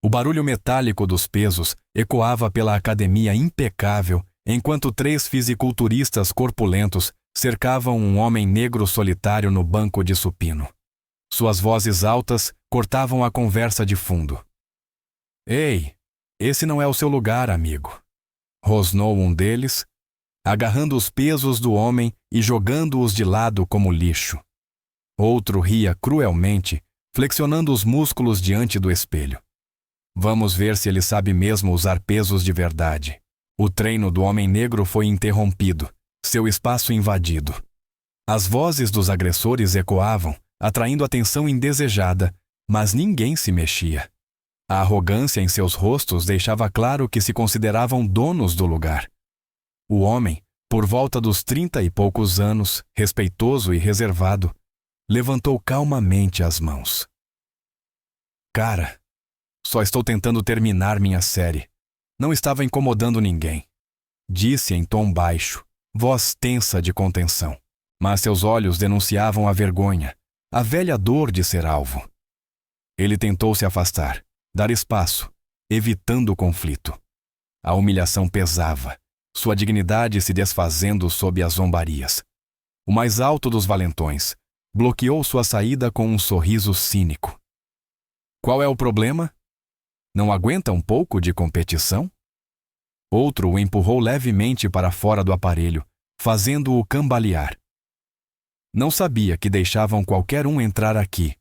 O barulho metálico dos pesos ecoava pela academia impecável, enquanto 3 fisiculturistas corpulentos cercavam um homem negro solitário no banco de supino. Suas vozes altas cortavam a conversa de fundo. "Ei, esse não é o seu lugar, amigo", rosnou um deles, agarrando os pesos do homem e jogando-os de lado como lixo. Outro ria cruelmente, flexionando os músculos diante do espelho. Vamos ver se ele sabe mesmo usar pesos de verdade. O treino do homem negro foi interrompido, seu espaço invadido. As vozes dos agressores ecoavam, atraindo atenção indesejada, mas ninguém se mexia. A arrogância em seus rostos deixava claro que se consideravam donos do lugar. O homem, por volta dos 30 e poucos anos, respeitoso e reservado, levantou calmamente as mãos. "Cara, só estou tentando terminar minha série. Não estava incomodando ninguém", disse em tom baixo, voz tensa de contenção. Mas seus olhos denunciavam a vergonha, a velha dor de ser alvo. Ele tentou se afastar, dar espaço, evitando o conflito. A humilhação pesava, sua dignidade se desfazendo sob as zombarias. O mais alto dos valentões bloqueou sua saída com um sorriso cínico. "Qual é o problema? Não aguenta um pouco de competição?" Outro o empurrou levemente para fora do aparelho, fazendo-o cambalear. "Não sabia que deixavam qualquer um entrar aqui",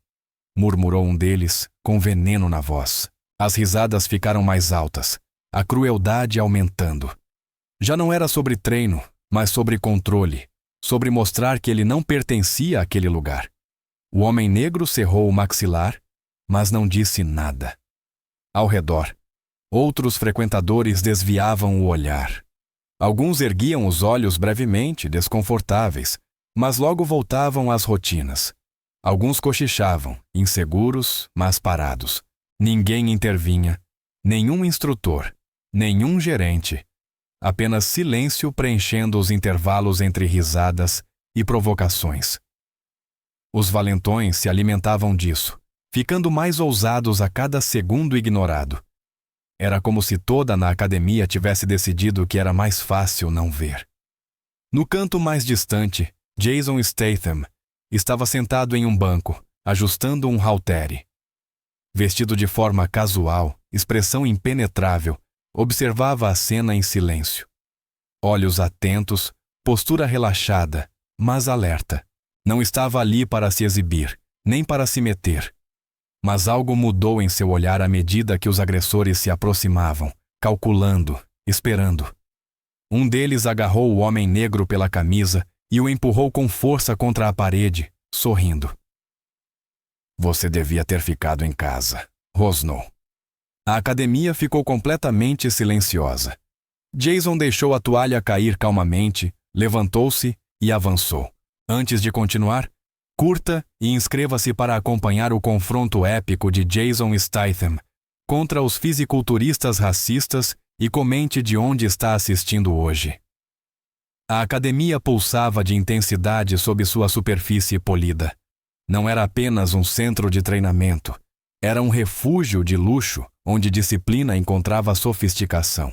murmurou um deles, com veneno na voz. As risadas ficaram mais altas, a crueldade aumentando. Já não era sobre treino, mas sobre controle, sobre mostrar que ele não pertencia àquele lugar. O homem negro cerrou o maxilar, mas não disse nada. Ao redor, outros frequentadores desviavam o olhar. Alguns erguiam os olhos brevemente, desconfortáveis, mas logo voltavam às rotinas. Alguns cochichavam, inseguros, mas parados. Ninguém intervinha, nenhum instrutor, nenhum gerente. Apenas silêncio preenchendo os intervalos entre risadas e provocações. Os valentões se alimentavam disso, ficando mais ousados a cada segundo ignorado. Era como se toda na academia tivesse decidido que era mais fácil não ver. No canto mais distante, Jason Statham estava sentado em um banco, ajustando um haltere. Vestido de forma casual, expressão impenetrável, observava a cena em silêncio. Olhos atentos, postura relaxada, mas alerta. Não estava ali para se exibir, nem para se meter. Mas algo mudou em seu olhar à medida que os agressores se aproximavam, calculando, esperando. Um deles agarrou o homem negro pela camisa e o empurrou com força contra a parede, sorrindo. "Você devia ter ficado em casa", rosnou. A academia ficou completamente silenciosa. Jason deixou a toalha cair calmamente, levantou-se e avançou. Antes de continuar, curta e inscreva-se para acompanhar o confronto épico de Jason Statham contra os fisiculturistas racistas e comente de onde está assistindo hoje. A academia pulsava de intensidade sob sua superfície polida. Não era apenas um centro de treinamento, era um refúgio de luxo onde disciplina encontrava sofisticação.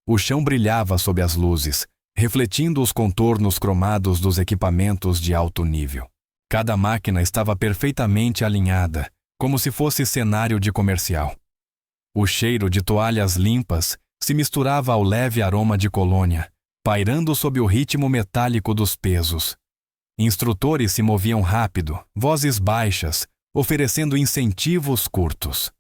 O chão brilhava sob as luzes, refletindo os contornos cromados dos equipamentos de alto nível. Cada máquina estava perfeitamente alinhada, como se fosse cenário de comercial. O cheiro de toalhas limpas se misturava ao leve aroma de colônia, pairando sob o ritmo metálico dos pesos. Instrutores se moviam rápido, vozes baixas, oferecendo incentivos curtos.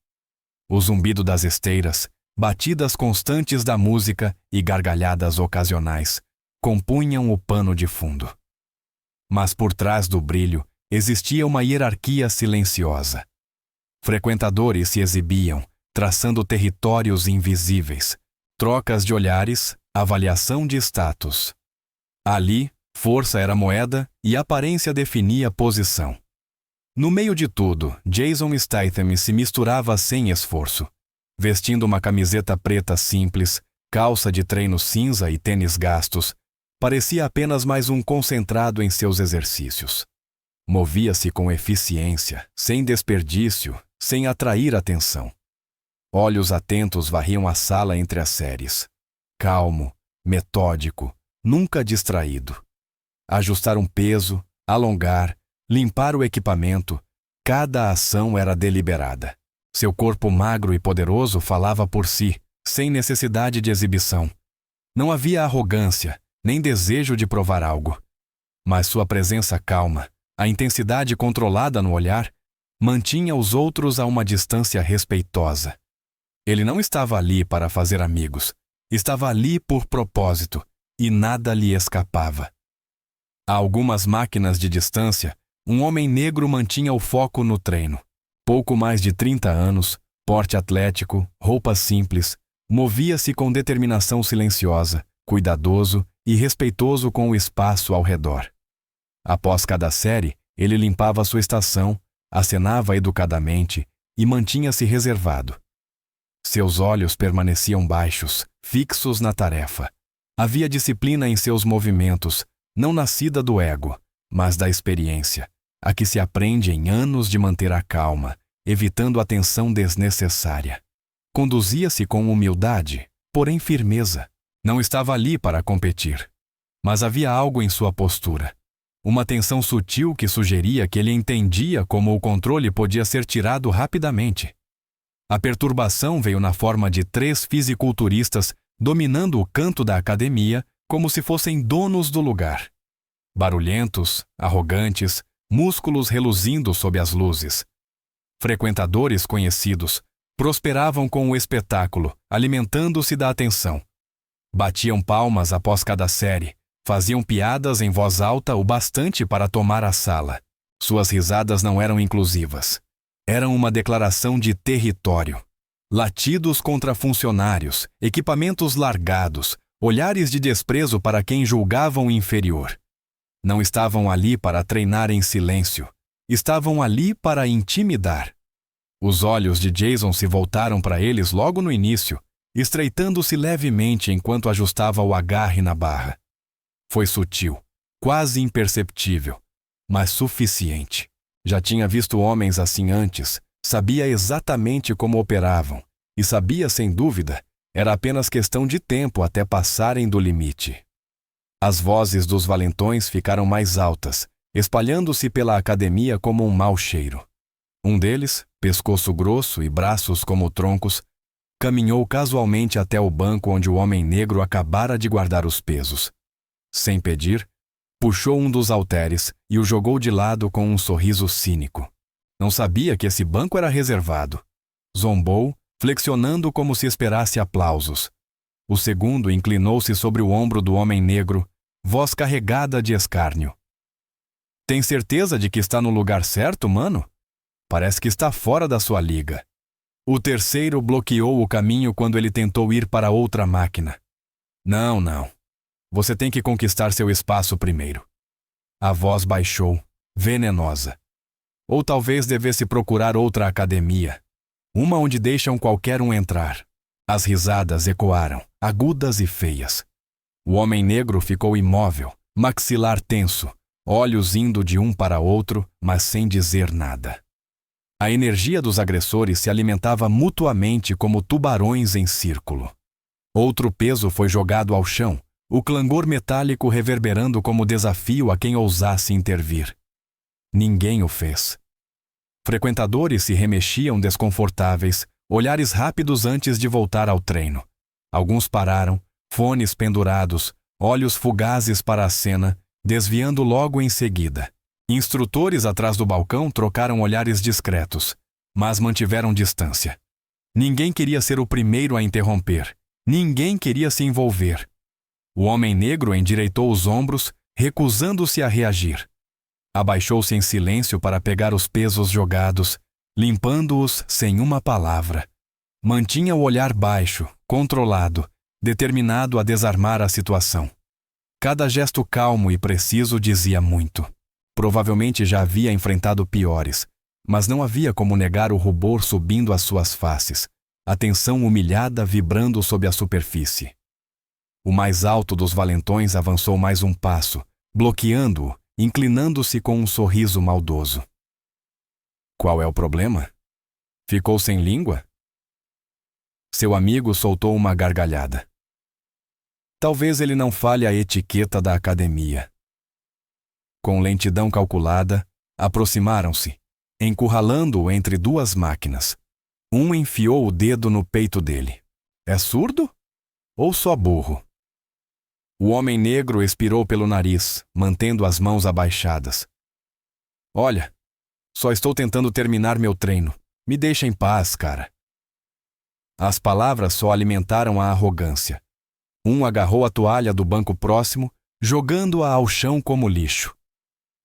O zumbido das esteiras, batidas constantes da música e gargalhadas ocasionais compunham o pano de fundo. Mas por trás do brilho existia uma hierarquia silenciosa. Frequentadores se exibiam, traçando territórios invisíveis, trocas de olhares, avaliação de status. Ali, força era moeda e aparência definia posição. No meio de tudo, Jason Statham se misturava sem esforço. Vestindo uma camiseta preta simples, calça de treino cinza e tênis gastos, parecia apenas mais um concentrado em seus exercícios. Movia-se com eficiência, sem desperdício, sem atrair atenção. Olhos atentos varriam a sala entre as séries. Calmo, metódico, nunca distraído. Ajustar um peso, alongar, limpar o equipamento, cada ação era deliberada. Seu corpo magro e poderoso falava por si, sem necessidade de exibição. Não havia arrogância, nem desejo de provar algo. Mas sua presença calma, a intensidade controlada no olhar, mantinha os outros a uma distância respeitosa. Ele não estava ali para fazer amigos. Estava ali por propósito, e nada lhe escapava. A algumas máquinas de distância, um homem negro mantinha o foco no treino. Pouco mais de 30 anos, porte atlético, roupas simples, movia-se com determinação silenciosa, cuidadoso e respeitoso com o espaço ao redor. Após cada série, ele limpava sua estação, acenava educadamente e mantinha-se reservado. Seus olhos permaneciam baixos, fixos na tarefa. Havia disciplina em seus movimentos, não nascida do ego, mas da experiência, a que se aprende em anos de manter a calma, evitando a tensão desnecessária. Conduzia-se com humildade, porém firmeza. Não estava ali para competir. Mas havia algo em sua postura. Uma tensão sutil que sugeria que ele entendia como o controle podia ser tirado rapidamente. A perturbação veio na forma de 3 fisiculturistas dominando o canto da academia como se fossem donos do lugar. Barulhentos, arrogantes, músculos reluzindo sob as luzes. Frequentadores conhecidos, prosperavam com o espetáculo, alimentando-se da atenção. Batiam palmas após cada série, faziam piadas em voz alta o bastante para tomar a sala. Suas risadas não eram inclusivas. Eram uma declaração de território. Latidos contra funcionários, equipamentos largados, olhares de desprezo para quem julgavam inferior. Não estavam ali para treinar em silêncio. Estavam ali para intimidar. Os olhos de Jason se voltaram para eles logo no início, estreitando-se levemente enquanto ajustava o agarre na barra. Foi sutil, quase imperceptível, mas suficiente. Já tinha visto homens assim antes, sabia exatamente como operavam, e sabia, sem dúvida, era apenas questão de tempo até passarem do limite. As vozes dos valentões ficaram mais altas, espalhando-se pela academia como um mau cheiro. Um deles, pescoço grosso e braços como troncos, caminhou casualmente até o banco onde o homem negro acabara de guardar os pesos. Sem pedir, puxou um dos halteres e o jogou de lado com um sorriso cínico. Não sabia que esse banco era reservado. Zombou, flexionando como se esperasse aplausos. O segundo inclinou-se sobre o ombro do homem negro, voz carregada de escárnio. Tem certeza de que está no lugar certo, mano? Parece que está fora da sua liga. O terceiro bloqueou o caminho quando ele tentou ir para outra máquina. Não. Você tem que conquistar seu espaço primeiro. A voz baixou, venenosa. Ou talvez devesse procurar outra academia. Uma onde deixam qualquer um entrar. As risadas ecoaram, agudas e feias. O homem negro ficou imóvel, maxilar tenso, olhos indo de um para outro, mas sem dizer nada. A energia dos agressores se alimentava mutuamente como tubarões em círculo. Outro peso foi jogado ao chão, o clangor metálico reverberando como desafio a quem ousasse intervir. Ninguém o fez. Frequentadores se remexiam desconfortáveis, olhares rápidos antes de voltar ao treino. Alguns pararam, fones pendurados, olhos fugazes para a cena, desviando logo em seguida. Instrutores atrás do balcão trocaram olhares discretos, mas mantiveram distância. Ninguém queria ser o primeiro a interromper. Ninguém queria se envolver. O homem negro endireitou os ombros, recusando-se a reagir. Abaixou-se em silêncio para pegar os pesos jogados, limpando-os sem uma palavra. Mantinha o olhar baixo, controlado, determinado a desarmar a situação. Cada gesto calmo e preciso dizia muito. Provavelmente já havia enfrentado piores, mas não havia como negar o rubor subindo às suas faces, a tensão humilhada vibrando sob a superfície. O mais alto dos valentões avançou mais um passo, bloqueando-o, inclinando-se com um sorriso maldoso. Qual é o problema? Ficou sem língua? Seu amigo soltou uma gargalhada. Talvez ele não falhe a etiqueta da academia. Com lentidão calculada, aproximaram-se, encurralando-o entre duas máquinas. Um enfiou o dedo no peito dele. É surdo? Ou só burro? O homem negro expirou pelo nariz, mantendo as mãos abaixadas. Olha, só estou tentando terminar meu treino. Me deixa em paz, cara. As palavras só alimentaram a arrogância. Um agarrou a toalha do banco próximo, jogando-a ao chão como lixo.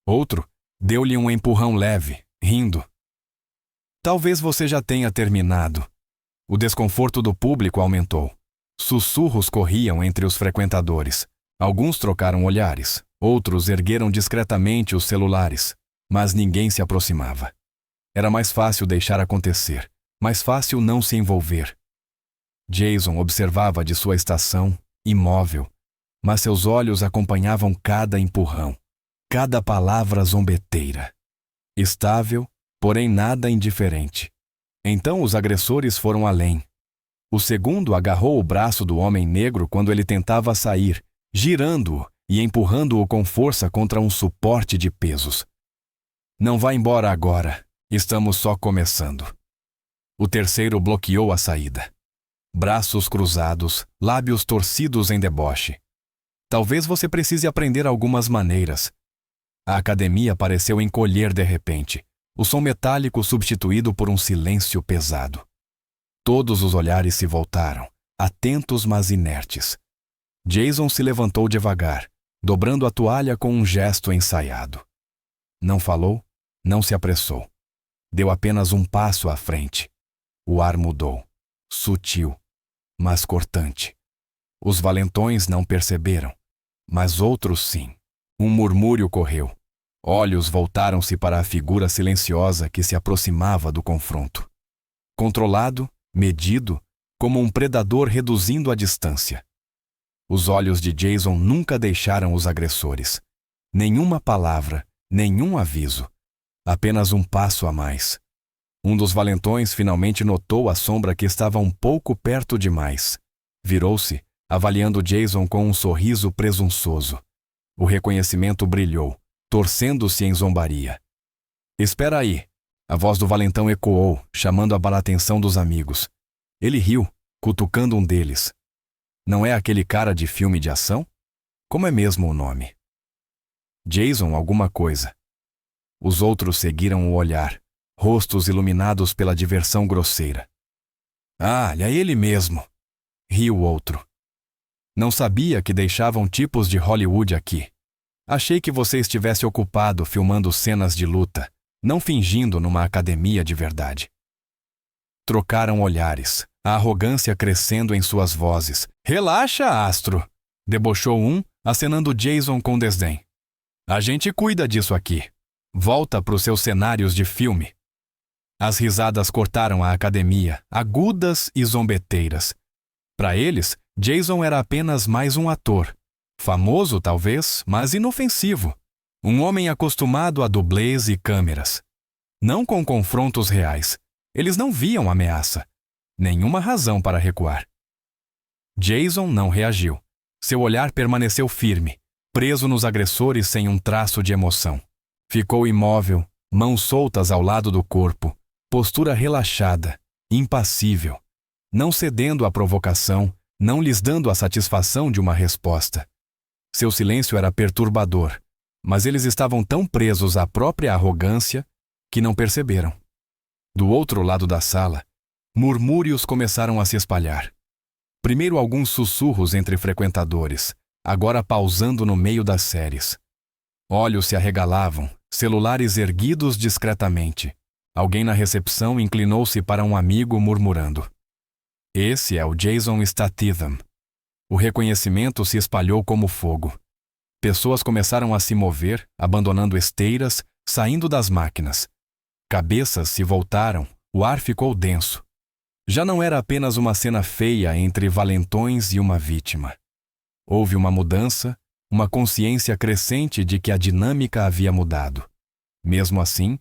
Outro deu-lhe um empurrão leve, rindo. Talvez você já tenha terminado. O desconforto do público aumentou. Sussurros corriam entre os frequentadores. Alguns trocaram olhares, outros ergueram discretamente os celulares, mas ninguém se aproximava. Era mais fácil deixar acontecer, mais fácil não se envolver. Jason observava de sua estação, imóvel, mas seus olhos acompanhavam cada empurrão, cada palavra zombeteira. Estável, porém nada indiferente. Então os agressores foram além. O segundo agarrou o braço do homem negro quando ele tentava sair, girando-o e empurrando-o com força contra um suporte de pesos. Não vá embora agora, estamos só começando. O terceiro bloqueou a saída. Braços cruzados, lábios torcidos em deboche. Talvez você precise aprender algumas maneiras. A academia pareceu encolher de repente, o som metálico substituído por um silêncio pesado. Todos os olhares se voltaram, atentos mas inertes. Jason se levantou devagar, dobrando a toalha com um gesto ensaiado. Não falou, não se apressou. Deu apenas um passo à frente. O ar mudou, sutil, mas cortante. Os valentões não perceberam, mas outros sim. Um murmúrio correu. Olhos voltaram-se para a figura silenciosa que se aproximava do confronto. Controlado, medido, como um predador reduzindo a distância. Os olhos de Jason nunca deixaram os agressores. Nenhuma palavra, nenhum aviso. Apenas um passo a mais. Um dos valentões finalmente notou a sombra que estava um pouco perto demais. Virou-se, avaliando Jason com um sorriso presunçoso. O reconhecimento brilhou, torcendo-se em zombaria. Espera aí! A voz do valentão ecoou, chamando a atenção dos amigos. Ele riu, cutucando um deles. Não é aquele cara de filme de ação? Como é mesmo o nome? Jason alguma coisa. Os outros seguiram o olhar, rostos iluminados pela diversão grosseira. Ah, é ele mesmo! Riu o outro. Não sabia que deixavam tipos de Hollywood aqui. Achei que você estivesse ocupado filmando cenas de luta, não fingindo numa academia de verdade. Trocaram olhares, a arrogância crescendo em suas vozes. Relaxa, astro! Debochou um, acenando Jason com desdém. A gente cuida disso aqui. Volta para os seus cenários de filme. As risadas cortaram a academia, agudas e zombeteiras. Para eles, Jason era apenas mais um ator. Famoso, talvez, mas inofensivo. Um homem acostumado a dublês e câmeras. Não com confrontos reais. Eles não viam ameaça. Nenhuma razão para recuar. Jason não reagiu. Seu olhar permaneceu firme, preso nos agressores sem um traço de emoção. Ficou imóvel, mãos soltas ao lado do corpo, postura relaxada, impassível, não cedendo à provocação, não lhes dando a satisfação de uma resposta. Seu silêncio era perturbador, mas eles estavam tão presos à própria arrogância que não perceberam. Do outro lado da sala, murmúrios começaram a se espalhar. Primeiro alguns sussurros entre frequentadores, agora pausando no meio das séries. Olhos se arregalavam, celulares erguidos discretamente. Alguém na recepção inclinou-se para um amigo murmurando. Esse é o Jason Statham. O reconhecimento se espalhou como fogo. Pessoas começaram a se mover, abandonando esteiras, saindo das máquinas. Cabeças se voltaram, o ar ficou denso. Já não era apenas uma cena feia entre valentões e uma vítima. Houve uma mudança, uma consciência crescente de que a dinâmica havia mudado. Mesmo assim,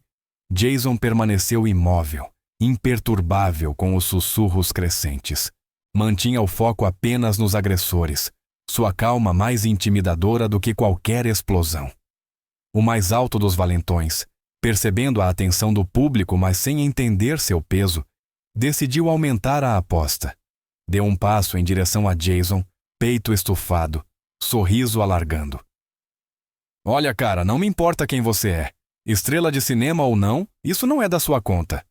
Jason permaneceu imóvel, imperturbável com os sussurros crescentes. Mantinha o foco apenas nos agressores, sua calma mais intimidadora do que qualquer explosão. O mais alto dos valentões, percebendo a atenção do público, mas sem entender seu peso, decidiu aumentar a aposta. Deu um passo em direção a Jason, peito estufado, sorriso alargando. Olha, cara, não me importa quem você é. Estrela de cinema ou não, isso não é da sua conta.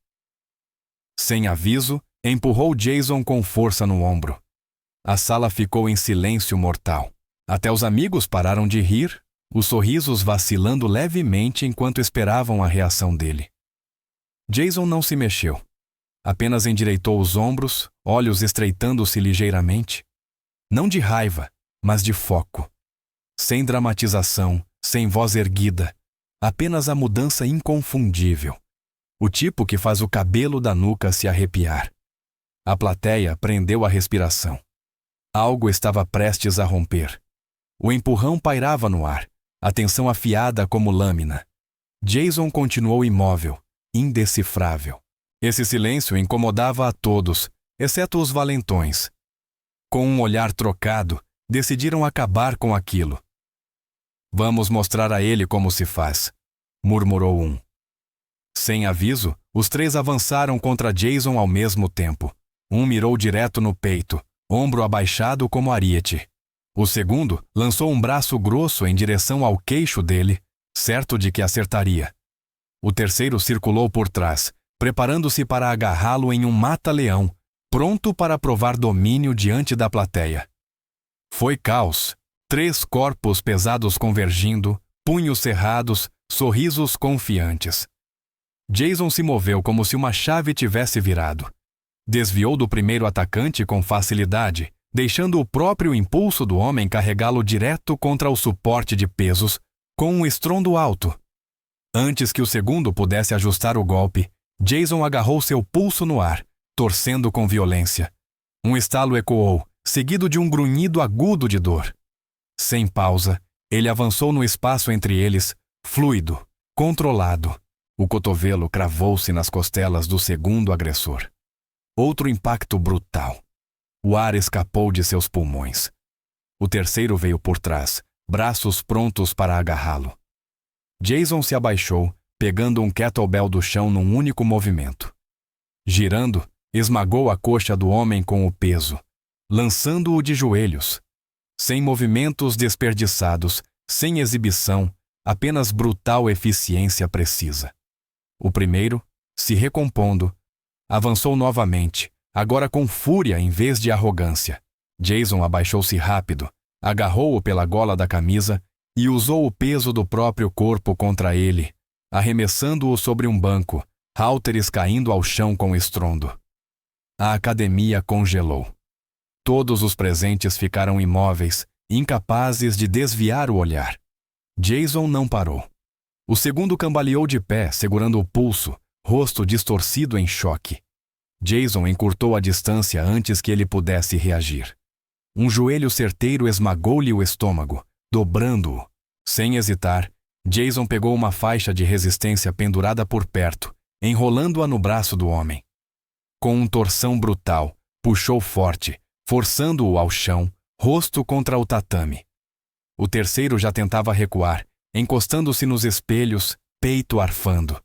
Sem aviso, empurrou Jason com força no ombro. A sala ficou em silêncio mortal. Até os amigos pararam de rir, os sorrisos vacilando levemente enquanto esperavam a reação dele. Jason não se mexeu. Apenas endireitou os ombros, olhos estreitando-se ligeiramente. Não de raiva, mas de foco. Sem dramatização, sem voz erguida, apenas a mudança inconfundível. O tipo que faz o cabelo da nuca se arrepiar. A plateia prendeu a respiração. Algo estava prestes a romper. O empurrão pairava no ar, a tensão afiada como lâmina. Jason continuou imóvel, indecifrável. Esse silêncio incomodava a todos, exceto os valentões. Com um olhar trocado, decidiram acabar com aquilo. Vamos mostrar a ele como se faz, murmurou um. Sem aviso, os três avançaram contra Jason ao mesmo tempo. Um mirou direto no peito, ombro abaixado como ariete. O segundo lançou um braço grosso em direção ao queixo dele, certo de que acertaria. O terceiro circulou por trás, preparando-se para agarrá-lo em um mata-leão, pronto para provar domínio diante da plateia. Foi caos. 3 corpos pesados convergindo, punhos cerrados, sorrisos confiantes. Jason se moveu como se uma chave tivesse virado. Desviou do primeiro atacante com facilidade, deixando o próprio impulso do homem carregá-lo direto contra o suporte de pesos, com um estrondo alto. Antes que o segundo pudesse ajustar o golpe, Jason agarrou seu pulso no ar, torcendo com violência. Um estalo ecoou, seguido de um grunhido agudo de dor. Sem pausa, ele avançou no espaço entre eles, fluido, controlado. O cotovelo cravou-se nas costelas do segundo agressor. Outro impacto brutal. O ar escapou de seus pulmões. O terceiro veio por trás, braços prontos para agarrá-lo. Jason se abaixou, pegando um kettlebell do chão num único movimento. Girando, esmagou a coxa do homem com o peso, lançando-o de joelhos. Sem movimentos desperdiçados, sem exibição, apenas brutal eficiência precisa. O primeiro, se recompondo, avançou novamente, agora com fúria em vez de arrogância. Jason abaixou-se rápido, agarrou-o pela gola da camisa e usou o peso do próprio corpo contra ele, arremessando-o sobre um banco, hálteres caindo ao chão com estrondo. A academia congelou. Todos os presentes ficaram imóveis, incapazes de desviar o olhar. Jason não parou. O segundo cambaleou de pé, segurando o pulso, rosto distorcido em choque. Jason encurtou a distância antes que ele pudesse reagir. Um joelho certeiro esmagou-lhe o estômago, dobrando-o. Sem hesitar, Jason pegou uma faixa de resistência pendurada por perto, enrolando-a no braço do homem. Com um torção brutal, puxou forte, forçando-o ao chão, rosto contra o tatame. O terceiro já tentava recuar, encostando-se nos espelhos, peito arfando.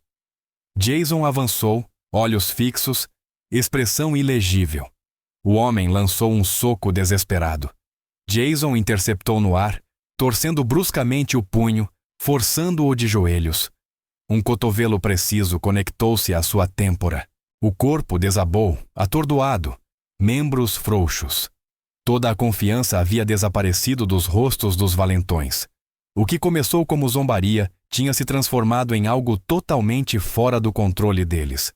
Jason avançou, olhos fixos, expressão ilegível. O homem lançou um soco desesperado. Jason interceptou no ar, torcendo bruscamente o punho, forçando-o de joelhos. Um cotovelo preciso conectou-se à sua têmpora. O corpo desabou, atordoado, membros frouxos. Toda a confiança havia desaparecido dos rostos dos valentões. O que começou como zombaria tinha se transformado em algo totalmente fora do controle deles.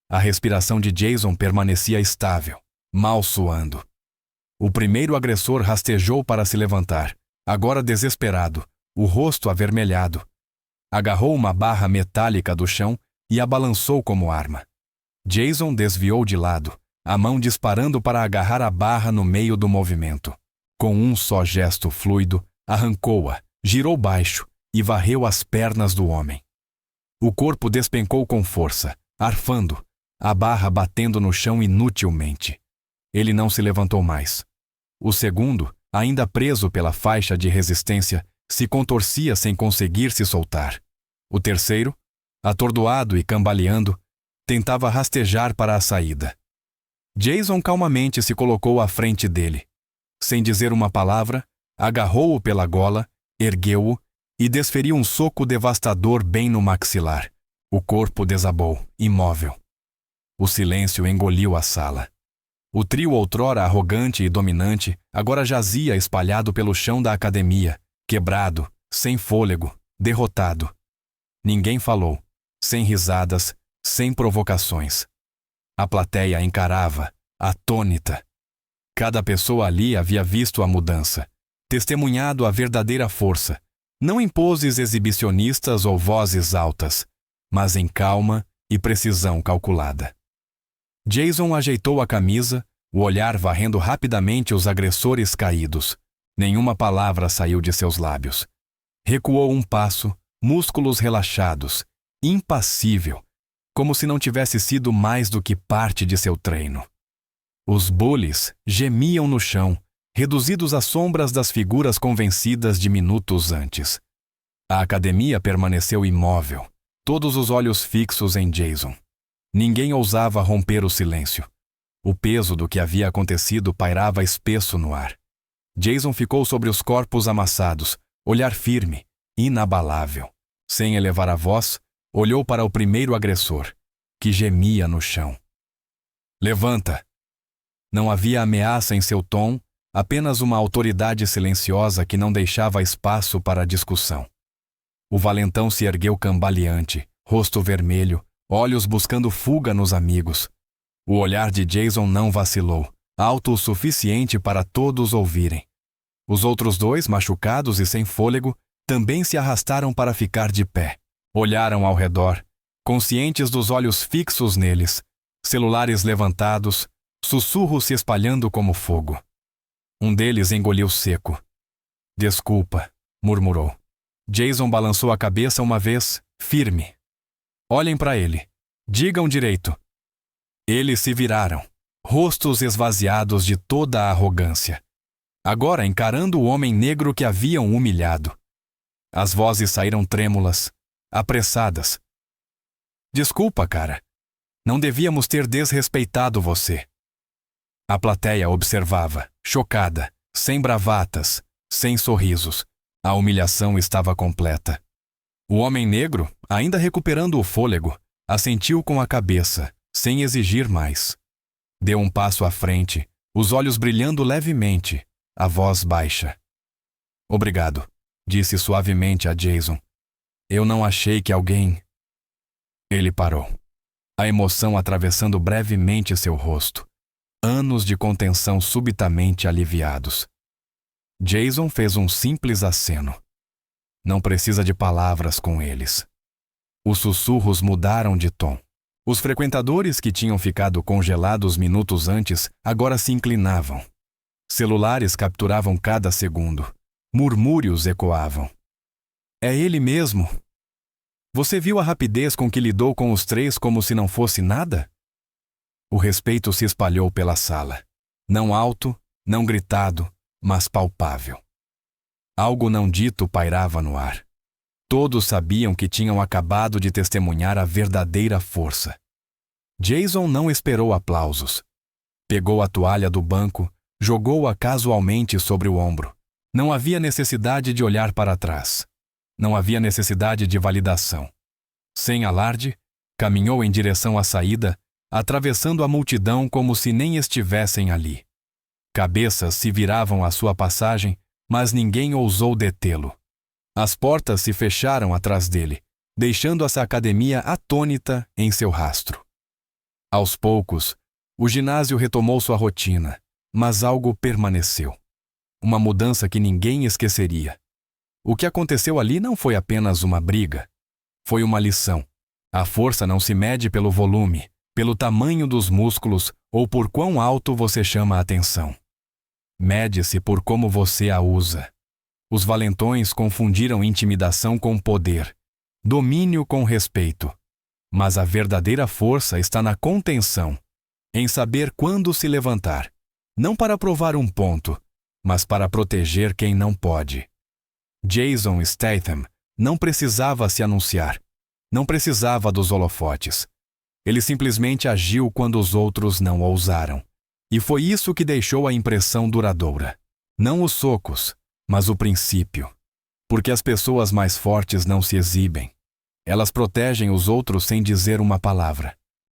A respiração de Jason permanecia estável, mal suando. O primeiro agressor rastejou para se levantar, agora desesperado, o rosto avermelhado. Agarrou uma barra metálica do chão e a balançou como arma. Jason desviou de lado, a mão disparando para agarrar a barra no meio do movimento. Com um só gesto fluido, arrancou-a, girou baixo e varreu as pernas do homem. O corpo despencou com força, arfando, a barra batendo no chão inutilmente. Ele não se levantou mais. O segundo, ainda preso pela faixa de resistência, se contorcia sem conseguir se soltar. O terceiro, atordoado e cambaleando, tentava rastejar para a saída. Jason calmamente se colocou à frente dele. Sem dizer uma palavra, agarrou-o pela gola, ergueu-o e desferiu um soco devastador bem no maxilar. O corpo desabou, imóvel. O silêncio engoliu a sala. O trio outrora arrogante e dominante agora jazia espalhado pelo chão da academia, quebrado, sem fôlego, derrotado. Ninguém falou, sem risadas, sem provocações. A plateia encarava, atônita. Cada pessoa ali havia visto a mudança, testemunhado a verdadeira força, não em poses exibicionistas ou vozes altas, mas em calma e precisão calculada. Jason ajeitou a camisa, o olhar varrendo rapidamente os agressores caídos. Nenhuma palavra saiu de seus lábios. Recuou um passo, músculos relaxados, impassível, como se não tivesse sido mais do que parte de seu treino. Os bullies gemiam no chão, reduzidos às sombras das figuras convencidas de minutos antes. A academia permaneceu imóvel, todos os olhos fixos em Jason. Ninguém ousava romper o silêncio. O peso do que havia acontecido pairava espesso no ar. Jason ficou sobre os corpos amassados, olhar firme, inabalável. Sem elevar a voz, olhou para o primeiro agressor, que gemia no chão. Levanta! Não havia ameaça em seu tom, apenas uma autoridade silenciosa que não deixava espaço para a discussão. O valentão se ergueu cambaleante, rosto vermelho, olhos buscando fuga nos amigos. O olhar de Jason não vacilou, alto o suficiente para todos ouvirem. Os outros dois, machucados e sem fôlego, também se arrastaram para ficar de pé. Olharam ao redor, conscientes dos olhos fixos neles, celulares levantados, sussurros se espalhando como fogo. Um deles engoliu seco. Desculpa, murmurou. Jason balançou a cabeça uma vez, firme. Olhem para ele. Digam direito. Eles se viraram, rostos esvaziados de toda a arrogância. Agora encarando o homem negro que haviam humilhado. As vozes saíram trêmulas, apressadas. Desculpa, cara. Não devíamos ter desrespeitado você. A plateia observava, chocada, sem bravatas, sem sorrisos. A humilhação estava completa. O homem negro, ainda recuperando o fôlego, assentiu com a cabeça, sem exigir mais. Deu um passo à frente, os olhos brilhando levemente, a voz baixa. Obrigado, disse suavemente a Jason. Eu não achei que alguém... Ele parou. A emoção atravessando brevemente seu rosto. Anos de contenção subitamente aliviados. Jason fez um simples aceno. Não precisa de palavras com eles. Os sussurros mudaram de tom. Os frequentadores que tinham ficado congelados minutos antes agora se inclinavam. Celulares capturavam cada segundo. Murmúrios ecoavam. É ele mesmo? Você viu a rapidez com que lidou com os três como se não fosse nada? O respeito se espalhou pela sala. Não alto, não gritado, mas palpável. Algo não dito pairava no ar. Todos sabiam que tinham acabado de testemunhar a verdadeira força. Jason não esperou aplausos. Pegou a toalha do banco, jogou-a casualmente sobre o ombro. Não havia necessidade de olhar para trás. Não havia necessidade de validação. Sem alarde, caminhou em direção à saída, atravessando a multidão como se nem estivessem ali. Cabeças se viravam à sua passagem, mas ninguém ousou detê-lo. As portas se fecharam atrás dele, deixando essa academia atônita em seu rastro. Aos poucos, o ginásio retomou sua rotina, mas algo permaneceu. Uma mudança que ninguém esqueceria. O que aconteceu ali não foi apenas uma briga. Foi uma lição. A força não se mede pelo volume, pelo tamanho dos músculos ou por quão alto você chama a atenção. Mede-se por como você a usa. Os valentões confundiram intimidação com poder, domínio com respeito. Mas a verdadeira força está na contenção, em saber quando se levantar, Não para provar um ponto, mas para proteger quem não pode. Jason Statham não precisava se anunciar. Não precisava dos holofotes. Ele simplesmente agiu quando os outros não ousaram. E foi isso que deixou a impressão duradoura. Não os socos, mas o princípio. Porque as pessoas mais fortes não se exibem. Elas protegem os outros sem dizer uma palavra.